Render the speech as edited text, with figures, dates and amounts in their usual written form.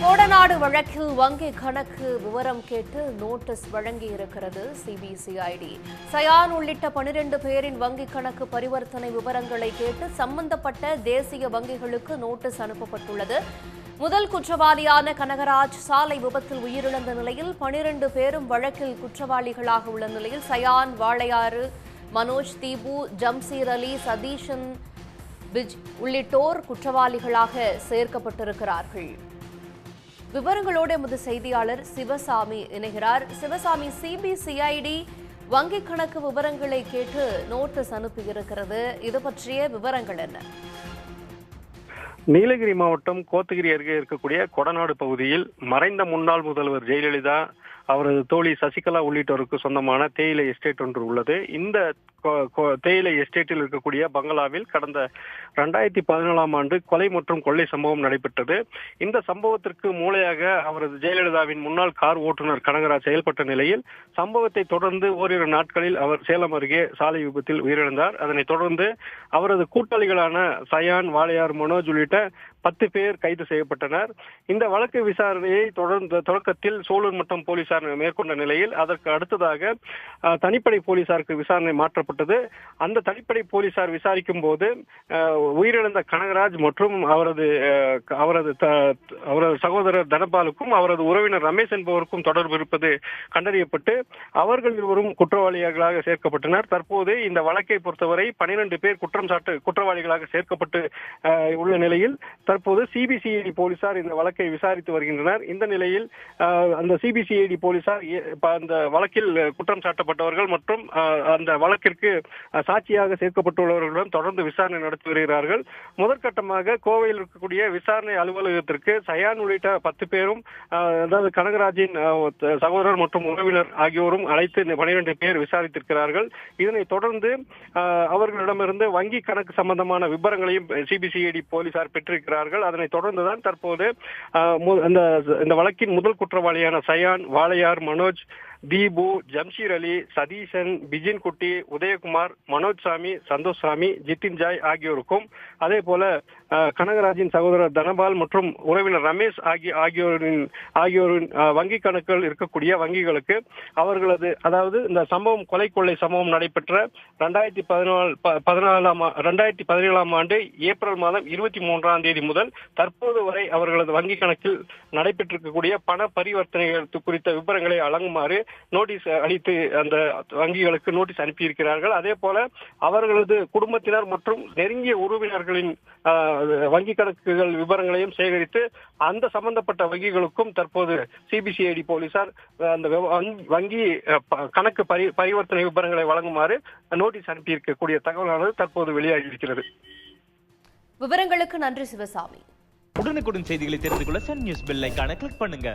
கோடநாடு வழக்கில் வங்கி கணக்கு விவரம் கேட்டு நோட்டீஸ் வழங்கியிருக்கிறது சிபிசிஐடி. சயான் உள்ளிட்ட 12 பேரின் வங்கி கணக்கு பரிவர்த்தனை விவரங்களை கேட்டு சம்பந்தப்பட்ட தேசிய வங்கிகளுக்கு நோட்டீஸ் அனுப்பப்பட்டுள்ளது. முதல் குற்றவாளியான கனகராஜ் சாலை விபத்தில் உயிரிழந்த நிலையில் 12 பேரும் வழக்கில் குற்றவாளிகளாக உள்ள நிலையில் சயான், வாளையாறு, மனோஜ், தீபு, ஜம்சீர் அலி, சதீஷன், பிஜ் உள்ளிட்டோர் குற்றவாளிகளாக சேர்க்கப்பட்டிருக்கிறார்கள். விவரங்களோடு எமது செய்தியாளர் சிவசாமி இணைகிறார். சிவசாமி, சிபிசிஐடி வங்கி கணக்கு விவரங்களை கேட்டு நோட்டீஸ் அனுப்பியிருக்கிறது. இது பற்றிய விவரங்கள் என்ன? நீலகிரி மாவட்டம் கோத்தகிரி அருகே இருக்கக்கூடிய கொடநாடு பகுதியில் மறைந்த முன்னாள் முதல்வர் ஜெயலலிதா, அவரது தோழி சசிகலா உள்ளிட்டோருக்கு சொந்தமான தேயிலை எஸ்டேட் ஒன்று உள்ளது. இந்த தேயிலை எஸ்டேட்டில் இருக்கக்கூடிய பங்களாவில் கடந்த 2014ஆம் ஆண்டு கொலை மற்றும் கொள்ளை சம்பவம் நடைபெற்றது. இந்த சம்பவத்திற்கு மூளையாக அவரது ஜெயலலிதாவின் முன்னாள் கார் ஓட்டுநர் கனகராஜ் செயல்பட்ட நிலையில் சம்பவத்தை தொடர்ந்து ஓரிரு நாட்களில் அவர் சேலம் அருகே சாலை விபத்தில் உயிரிழந்தார். அதனைத் தொடர்ந்து அவரது கூட்டாளிகளான சயான், வாளையார், மனோஜ் உள்ளிட்ட 10 பேர் கைது செய்யப்பட்டனர். இந்த வழக்கு விசாரணையை தொடக்கத்தில் சூலூர் மட்டம் போலீசார் மேற்கொண்ட நிலையில் அதற்கு அடுத்ததாக தனிப்படை போலீசாருக்கு விசாரணை மாற்றப்பட்டது. அந்த தனிப்படை போலீசார் விசாரிக்கும் போது உயிரிழந்த கனகராஜ் மற்றும் அவரது சகோதரர் தனபாலுக்கும் அவரது உறவினர் ரமேஷ் என்பவருக்கும் தொடர்பு இருப்பது கண்டறியப்பட்டு அவர்கள் இருவரும் குற்றவாளிகளாக சேர்க்கப்பட்டனர். தற்போது இந்த வழக்கை பொறுத்தவரை 12 பேர் குற்றவாளிகளாக சேர்க்கப்பட்டு உள்ள நிலையில் தற்போது சிபிசிஐடி போலீசார் இந்த வழக்கை விசாரித்து வருகின்றனர். இந்த நிலையில் அந்த சிபிசிஐடி போலீசார் அந்த வழக்கில் குற்றம் சாட்டப்பட்டவர்கள் மற்றும் அந்த வழக்கிற்கு சாட்சியாக சேர்க்கப்பட்டுள்ளவர்களுடன் தொடர்ந்து விசாரணை நடத்தி வருகிறார்கள். முதற்கட்டமாக கோவையில் இருக்கக்கூடிய விசாரணை அலுவலகத்திற்கு சயான் உள்ளிட்ட 10 பேரும், அதாவது கனகராஜின் சகோதரர் மற்றும் உறவினர் ஆகியோரும் அழைத்து 12 பேர் விசாரித்திருக்கிறார்கள். இதனைத் தொடர்ந்து அவர்களிடமிருந்து வங்கி கணக்கு சம்பந்தமான விவரங்களையும் சிபிசிஐடி போலீசார் பெற்றிருக்கிறார்கள். அதனைத் தொடர்ந்துதான் தற்போது இந்த வழக்கின் முதல் குற்றவாளியான சயான், வாளையார், மனோஜ், தீபு, ஜம்சீர் அலி, சதீஷன், பிஜின் குட்டி, உதயகுமார், மனோஜ் சாமி, சந்தோஷ் சாமி, ஜித்தின் ஜாய் ஆகியோருக்கும், அதே போல கனகராஜின் சகோதரர் தனபால் மற்றும் உறவினர் ரமேஷ் ஆகியோரின் வங்கி கணக்குகள் இருக்கக்கூடிய வங்கிகளுக்கு அவர்களது, அதாவது இந்த சம்பவம் கொலை கொள்ளை சம்பவம் நடைபெற்ற 2017ஆம் ஆண்டு ஏப்ரல் மாதம் 23ஆம் தேதி முதல் தற்போது வரை அவர்களது வங்கி கணக்கில் நடைபெற்றிருக்கக்கூடிய பண பரிவர்த்தனைகள் குறித்த விவரங்களை வழங்குமாறு நோட்டீஸ் அளித்து அந்த வங்கிகளுக்கு நோட்டீஸ் அனுப்பியிருக்கிறார்கள். அதே போல அவர்களது குடும்பத்தினர் மற்றும் நெருங்கிய உறவினர்களின் வங்கி கணக்குகள் விவரங்களையும் சேகரித்து அந்த சம்பந்தப்பட்ட வங்கிகளுக்கும் தற்போது சிபிசிஐடி போலீசார் அந்த வங்கி கணக்கு பரிவர்த்தனை விவரங்களை வழங்குமாறு நோட்டீஸ் அனுப்பியிருக்கக்கூடிய தகவலானது தற்போது வெளியாகி இருக்கிறது. விவரங்களுக்கு நன்றி சிவசாமி. உடனுக்குடன் செய்திகளை தெரிந்து கொள்ள சன் நியூஸ் பெல் ஐகானை கிளிக் பண்ணுங்க.